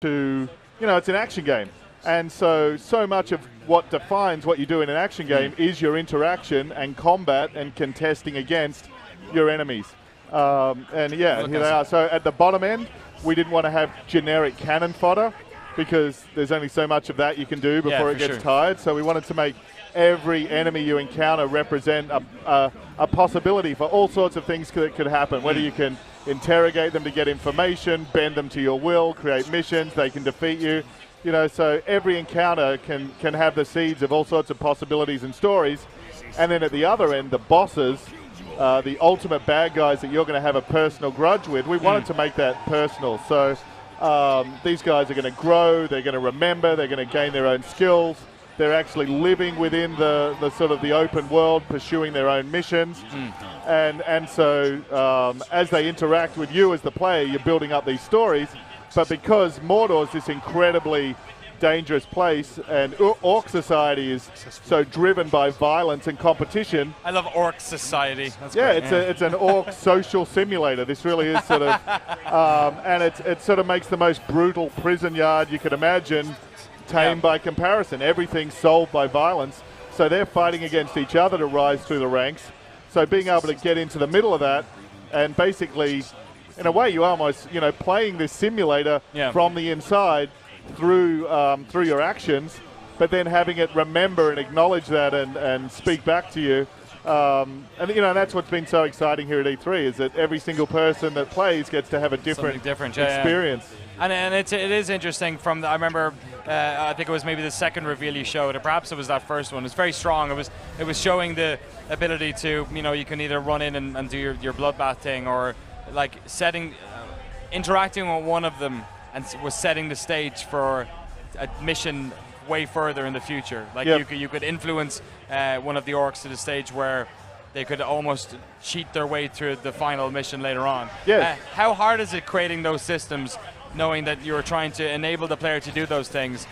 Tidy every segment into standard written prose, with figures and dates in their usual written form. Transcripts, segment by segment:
to, it's an action game. And so much of what defines what you do in an action game is your interaction and combat and contesting against your enemies. And yeah, here they are. So at the bottom end, we didn't want to have generic cannon fodder because there's only so much of that you can do before it gets tired. So we wanted to make every enemy you encounter represent a possibility for all sorts of things that could happen, whether you can interrogate them to get information, bend them to your will, create missions, they can defeat you. So every encounter can have the seeds of all sorts of possibilities and stories. And then at the other end, the bosses, the ultimate bad guys that you're going to have a personal grudge with, we wanted to make that personal. So these guys are going to grow, they're going to remember, they're going to gain their own skills. They're actually living within the sort of the open world, pursuing their own missions. And so as they interact with you as the player, you're building up these stories. But because Mordor is this incredibly dangerous place and Orc society is so driven by violence and competition. I love Orc society. That's great. It's an Orc social simulator. This really is sort of, and it sort of makes the most brutal prison yard you could imagine tame by comparison. Everything's solved by violence. So they're fighting against each other to rise through the ranks. So being able to get into the middle of that and basically, in a way, you almost, playing this simulator from the inside through your actions, but then having it remember and acknowledge that and speak back to you. And that's what's been so exciting here at E3 is that every single person that plays gets to have a different experience. And it is interesting from I remember I think it was maybe the second reveal you showed, or perhaps it was that first one. It was very strong. It was showing the ability to, you can either run in and do your bloodbath thing, or like interacting with one of them and was setting the stage for a mission way further in the future. Like you could influence one of the orcs to the stage where they could almost cheat their way through the final mission later on. Yes. How hard is it creating those systems, knowing that you're trying to enable the player to do those things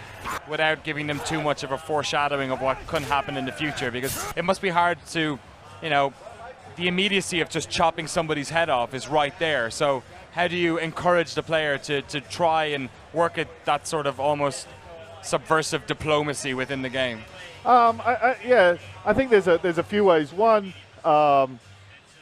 without giving them too much of a foreshadowing of what could happen in the future? Because it must be hard to, the immediacy of just chopping somebody's head off is right there. So how do you encourage the player to try and work at that sort of almost subversive diplomacy within the game? I think there's a few ways. One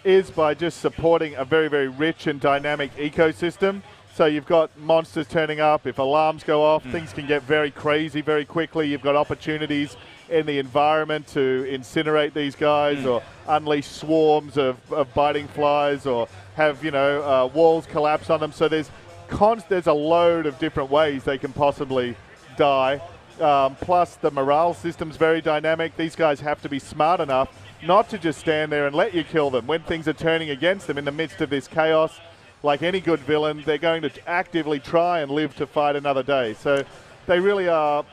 is by just supporting a very, very rich and dynamic ecosystem. So you've got monsters turning up. If alarms go off, things can get very crazy very quickly. You've got opportunities in the environment to incinerate these guys or unleash swarms of biting flies or have, walls collapse on them. So there's a load of different ways they can possibly die. Plus the morale system's very dynamic. These guys have to be smart enough not to just stand there and let you kill them. When things are turning against them in the midst of this chaos, like any good villain, they're going to actively try and live to fight another day. So they really are,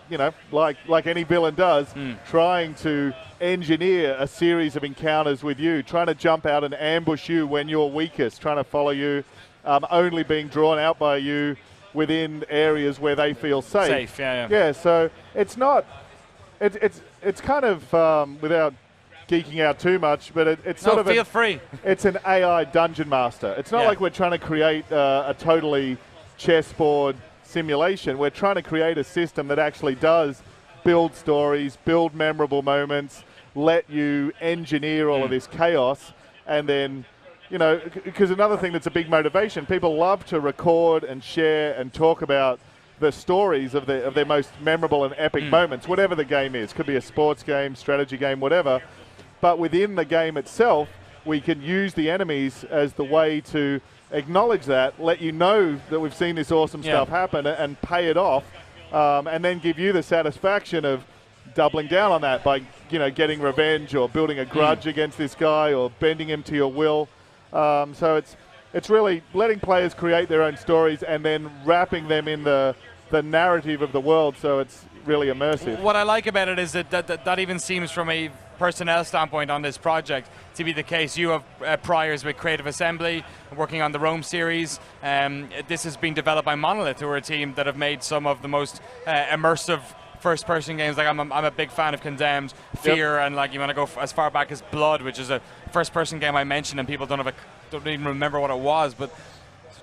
like any villain does, trying to engineer a series of encounters with you, trying to jump out and ambush you when you're weakest, trying to follow you, only being drawn out by you within areas where they feel safe. Yeah, so it's not, it's kind of, without geeking out too much, but it's sort of feel free. It's an AI dungeon master. It's not like we're trying to create a totally chessboard simulation. We're trying to create a system that actually does build stories, build memorable moments, let you engineer all of this chaos, and then, because another thing that's a big motivation, people love to record and share and talk about the stories of their most memorable and epic moments, whatever the game is. Could be a sports game, strategy game, whatever. But within the game itself, we can use the enemies as the way to acknowledge that, let you know that we've seen this awesome stuff happen and pay it off, and then give you the satisfaction of doubling down on that by, getting revenge or building a grudge against this guy or bending him to your will. So it's really letting players create their own stories and then wrapping them in the narrative of the world, so it's really immersive. What I like about it is that even seems from a personnel standpoint on this project to be the case. You have priors with Creative Assembly, working on the Rome series. This has been developed by Monolith, who are a team that have made some of the most immersive first-person games. Like I'm a big fan of Condemned, Fear, and like you want to go as far back as Blood, which is a first-person game I mentioned, and people don't even remember what it was, but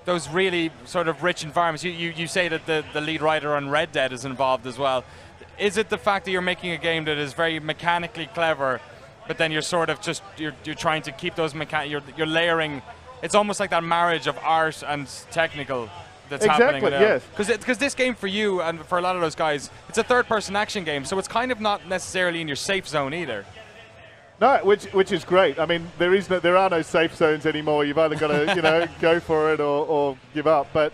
those really sort of rich environments. You say that the lead writer on Red Dead is involved as well. Is it the fact that you're making a game that is very mechanically clever, but then you're sort of just you're trying to keep those you're layering? It's almost like that marriage of art and technical that's happening. Exactly. Yes. Because this game for you and for a lot of those guys, it's a third-person action game, so it's kind of not necessarily in your safe zone either. No, which is great. I mean, there are no safe zones anymore. You've either got to go for it or give up. But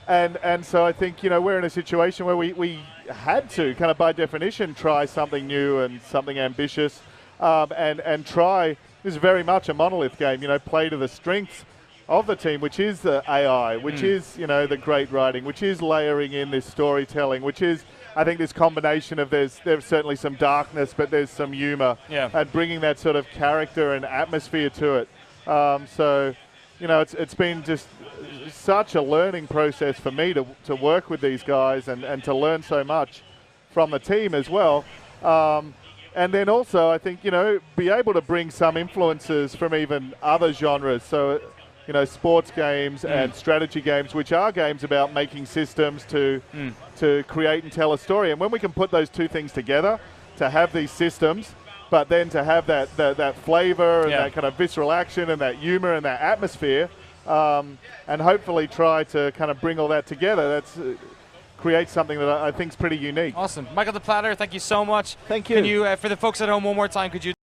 and so I think we're in a situation where we had to kind of by definition try something new and something ambitious, and try. This is very much a monolith game. Play to the strengths of the team, which is the AI, which is the great writing, which is layering in this storytelling, which is, I think, this combination of there's certainly some darkness, but there's some humor, and bringing that sort of character and atmosphere to it. So, it's been just such a learning process for me to work with these guys and to learn so much from the team as well. And then also, I think, be able to bring some influences from even other genres. So, sports games and strategy games, which are games about making systems to create and tell a story. And when we can put those two things together, to have these systems, but then to have that flavor and that kind of visceral action and that humor and that atmosphere, and hopefully try to kind of bring all that together, that's create something that I think is pretty unique. Awesome. Michael the Platter, thank you so much. Thank you. Can you, for the folks at home one more time, could you